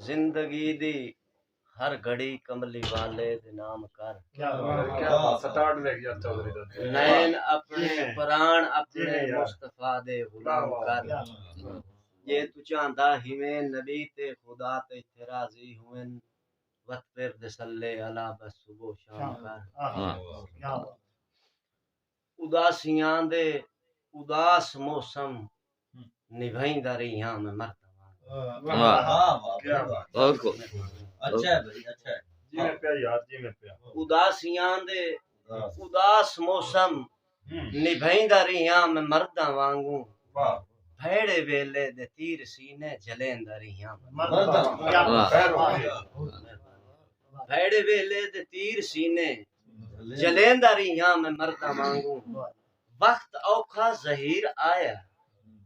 जिंदगी दी हर घड़ी कमली वाले दे नाम कर। क्या स्टार्ट ले गया चौधरी दा नैन अपने प्राण अपने मुस्तफा दे गुलाम कर। ये तू चांदा हिमें नबी ते खुदा ते राजी हुएन वत फिर दसल्ले अला बस सुबह शाम कर। उदासियां दे उदास मौसम निभाइंदा रहियां मैं मरदा बहुत को अच्छा है भाई अच्छा है जी में प्यार यार जी में प्यार उदासियां दे उदास मौसम निभाइंदा रहियां मैं मरदा वांगू। वाह भेड़े वेले दे तीर सीने जलेंदा रहियां भेड़े वेले दे तीर सीने जलेंदा रहियां मैं मरदा वांगू। वक्त औखा जहीर आया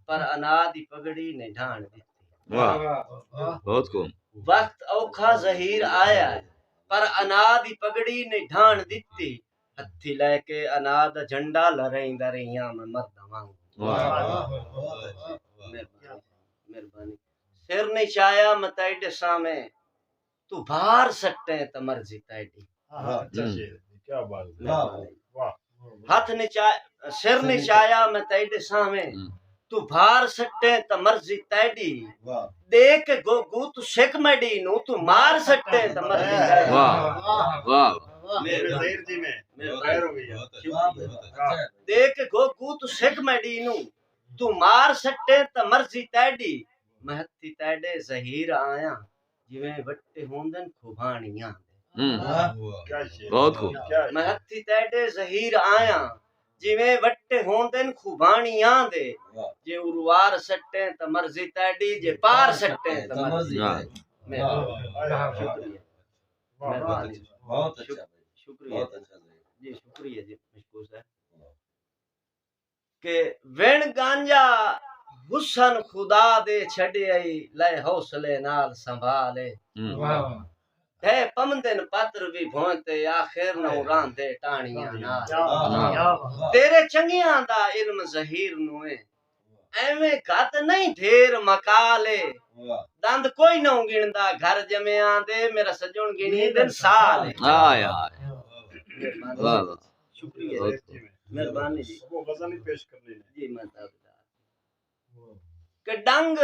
पर अनाद दी पगड़ी ने ढाण दी। वाह बहुत को वक्त औखा जहीर आया पर अनाद दी पगड़ी ने ढाण दित्ती। हथी लेके अनाद झंडा लहराइंदा रहियां मैं मरदा वांगू। मेहरबानी सिर नहीं चाया मताइडे सामे तू भार सकते त मर्जी ताइडी। अच्छा शेर क्या बात है वाह हाथ ने सिर नहीं चाया मताइडे सामे तू भार सकते त मर्जी ताइडी। देख गोगू तू सिक मडी नु तू मार सकते त मर्जी ताइडी। वाह वाह मेरे शेर जी में खैर हो गई देख गोगू तू सिक मडी नु तू मार सकते त मर्जी ताइडी। महती ताइडे जहीर आया जिवें वट्टे होंदन खुबानियां। क्या शेर बहुत को महती ताइडे जहीर आया जिवें वट्टे होंदन खुबानियां दे। जे उरवार सट्टे त मर्जी ताइडी जे पार सट्टे त मर्जी ताइडी। मेहरबानी बहुत अच्छा शुक्रिया जी शुक्रिया जी मशकूर है के वेण गांजा हुसन खुदा दे छड़े आई ले हौसले नाल संभाले। है पमदन पात्र भी भोंते आखिर न रांदे टाणियां नाल। तेरे चंगियां दा इल्म जहीर नुए एवें घत नहीं ढेर मकाले। दंद कोई न गिणदा घर जमिया दे मेरा सजण गिणी दिन साल। हां यार वाह वाह शुक्रिया मेहरबानी जी वो गजल ही पेश कर लेना जी मैं के डंग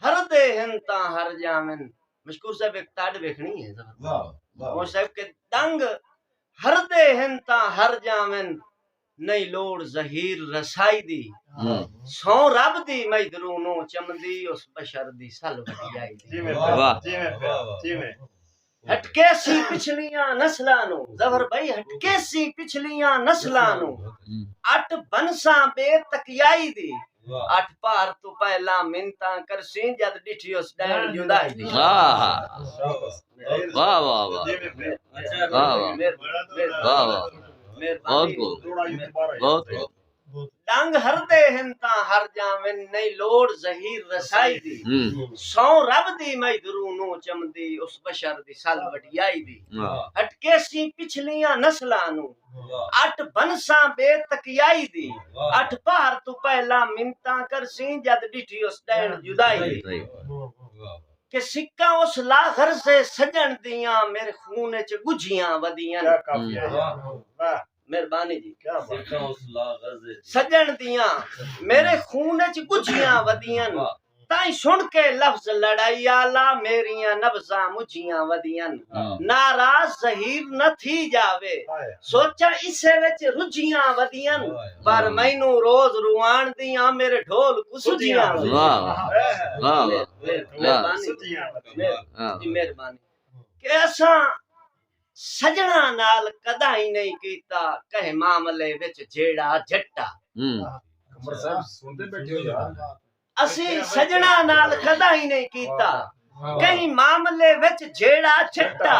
हर दे हंता हर जामन। मशकूर साहब एक ताड़ देखनी है वो साहब के डंग हर दे हंता हर जामन नहीं लोड़ जहीर रसाई दी। सौ रब दी मैदरू नो चमदी उस बशर दी सल वटियाई दी। जी में वाह जी में हटके सी पिछलियां नस्लां नु जबर भाई हटके सी पिछलियां नस्लां नु अट बनसा बेतकियाई दी। अठ पार तो पहला मिनता करसी जद डिठी उस डैन जुदाई दी। वाह वाह वाह वाह वाह बहुत को बहुत को डंग हर दे हंता हर जावन नहीं लोड़ जहीर रसाई दी। सौ रब दी मैदरू नो चमदी उस बशर दी सल वटियाई दी। हटके सी पिछलियां नस्लां नु अट बनसा बेतकियाई दी। अठ पार तो पहला मिनता करसी जद डिठी उस डैन जुदाई दी। के सिक्का उस लागर से सजन दियां मेरे खून च गुझियां वदियां। क्या काफिया है वाह मेहरबानी जी क्या सिक्का उस लागर से सजन दियां मेरे खून च गुझियां वदियां। ताई सुन के लफ्ज लड़ाई आला मेरियां नब्जां मुझियां वदियां। नाराज जहीर न थी जावे सोचा इसे विच रुझियां वदियां। पर मैनू रोज रुआन दियां मेरे ढोल कुसदियां। वाह वाह मेहरबानी के असां सजना नाल कदा ही नहीं कीता कहे मामले विच जेड़ा जट्टा। कमर साहब सुनते बैठे हो यार असी सजना नाल कदा ही नहीं कीता कहीं मामले विच जेड़ा जट्टा।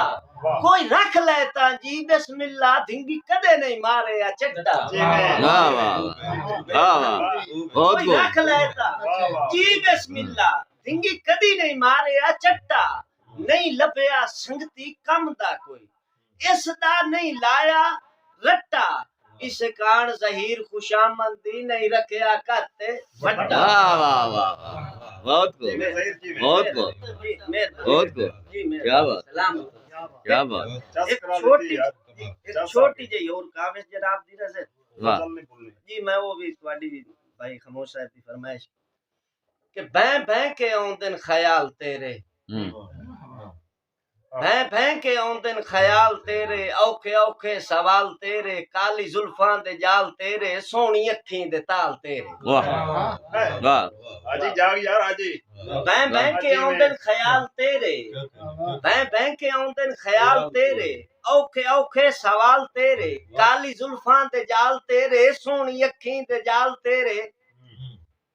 कोई रख लेता जी बिस्मिल्लाह धिंगी कदे नहीं मारे या चट्टा। वाह वाह वाह बहुत कोई को रख लेता जी बिस्मिल्लाह धिंगी कदी नहीं मारे या चट्टा। नहीं लभया संगती कम दा कोई इस दा नहीं लाया रट्टा। इस कारण जहीर खुशामंदी नहीं रखिया करते वड्डा। वाह वाह वाह वाह, बहुत को जी में ज़हीर जी में बहुत को जी मेहरबानी बहुत को जी क्या बात सलाम। क्या बात चस एक करा छोटी देती यार एक छोटी जी और काविश जनाब दी रहे वाह गल नहीं भूलनी जी मैं वो भी ਤੁਹਾਡੀ भाई खामोश साहब की फरमाइश कि भैं भैं के औंदन ख्याल तेरे भैं भैं के औंदन ख्याल तेरे औखे औखे सवाल तेरे काली जुल्फां दे जाल तेरे सोहनी अखीं दे ताल तेरे। वाह वाह आजी जाग यार आजी भैं भैं के औंदन ख्याल तेरे भैं भैं के औंदन ख्याल तेरे औखे औखे सवाल तेरे काली जुल्फां दे जाल तेरे सोहनी अखीं दे जाल तेरे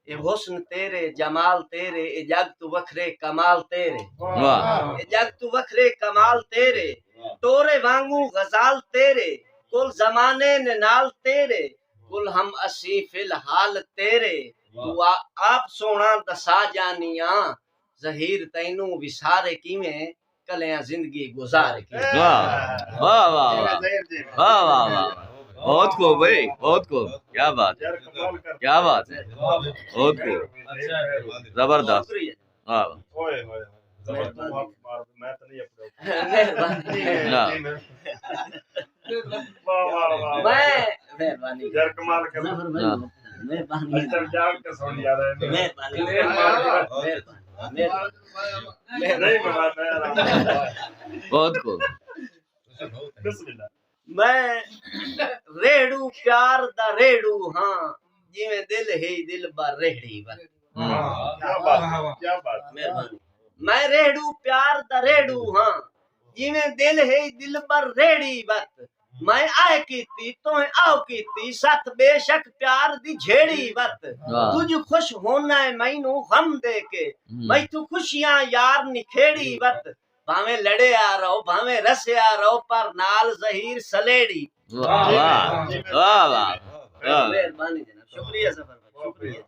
ए हुस्न तेरे जमाल तेरे ए जग तू वखरे कमाल तेरे वाह ए जग तू वखरे कमाल तेरे तोरे वांगू गजाल तेरे कुल जमाने ने नाल तेरे कुल हम असी फिलहाल तेरे तू आप सोना दसा जानिया जहीर तैनू विसारे किवें कलियां जिंदगी गुजार की। वाह वाह वाह जी में वाह ज़हीर जी में वाह वाह वाह, बहुत को भाई बहुत को, क्या बात है यार कमाल कर क्या बात है, बहुत को जबरदस्त। शुक्रिया वाह ओए होए जबरदस्त मार मैं तो नहीं अपने मेहरबानी ना। जी में वाह वाह वाह मैं मेहरबानी यार कमाल कर मेहरबानी अच्छा जाग के सुन यार मेहरबानी नहीं बना मैं बहुत को बिस्मिल्लाह मैं रेड़ू प्यार दा रेड़ू हाँ जिवें दिल है दिल बर रेड़ी बर क्या बात मेहरबानी मैं रेड़ू प्यार दा रेड़ू हाँ जिवें दिल है दिल बर रेड़ी बत मैं आए कीती तोहे आओ कीती सत बेशक प्यार दी झेड़ी बत वाह। तुझ खुश होना है मैनू गम दे के मैं तू खुशियां यार निखेड़ी बत भावे लड़े आ रहो भावे रसे आ रहो पर नाल जहीर सलेड़ी। वाह वाह वाह वाह मेहरबानी जनाब शुक्रिया सफर भाई शुक्रिया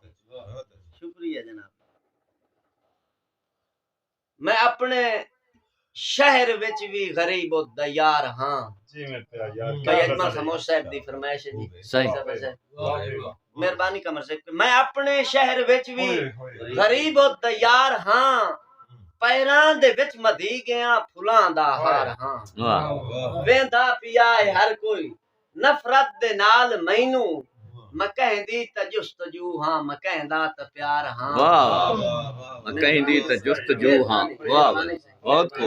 शुक्रिया जनाब। मैं अपने शहर विच भी गरीब और दयार हाँ जी में प्यार यार भाई अजमल खामोश साहब दी फरमाइश है जी सही। सफर साहब मेहरबानी कमर से मैं अपने शहर विच भी गरीब और दयार हाँ पैरां दे विच मधी गया फुलां दा हार हाँ वाह वेंदा पिया है हर कोई नफरत दे नाल मैनू मैं कहंदी त जुस्तजू हाँ मैं कहंदा त प्यार हाँ वाह कहीं दी तो जुस्तजू हाँ वाह वाह, बहुत को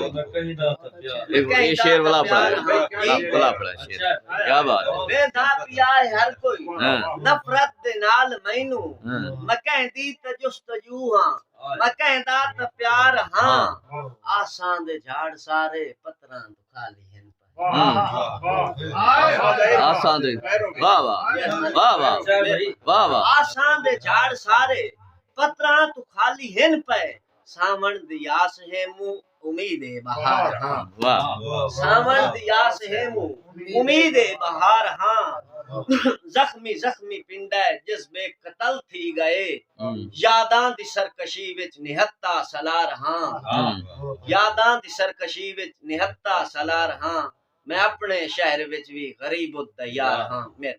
ये शेर वाला पड़ा है वाला पड़ा है शेर, क्या बात है। वेंदा पिया है हर कोई हाँ। नफरत दे नाल मैनू हाँ। मैं कहंदी त जुस्तजू हाँ मैं कहंदा त प्यार हाँ आसां दे झाड़ सारे पत्तरां तो खाली हैं आसान दे वाह वाह वाह वाह वाह वाह आसां दे झाड़ सारे पत्तरां तो खाली हैं पे सावण दी आस है मु उम्मीद है बहार हाँ वाह सावण दी आस है मु उम्मीद है बहार हाँ जख्मी जख्मी पिंडा जज्बे कतल थी गए यादां दी सरकशी विच निहत्ता सलार हाँ यादां दी सरकशी विच निहत्ता सलार हाँ मैं अपने शहर विच भी गरीब और दयार हाँ मेरे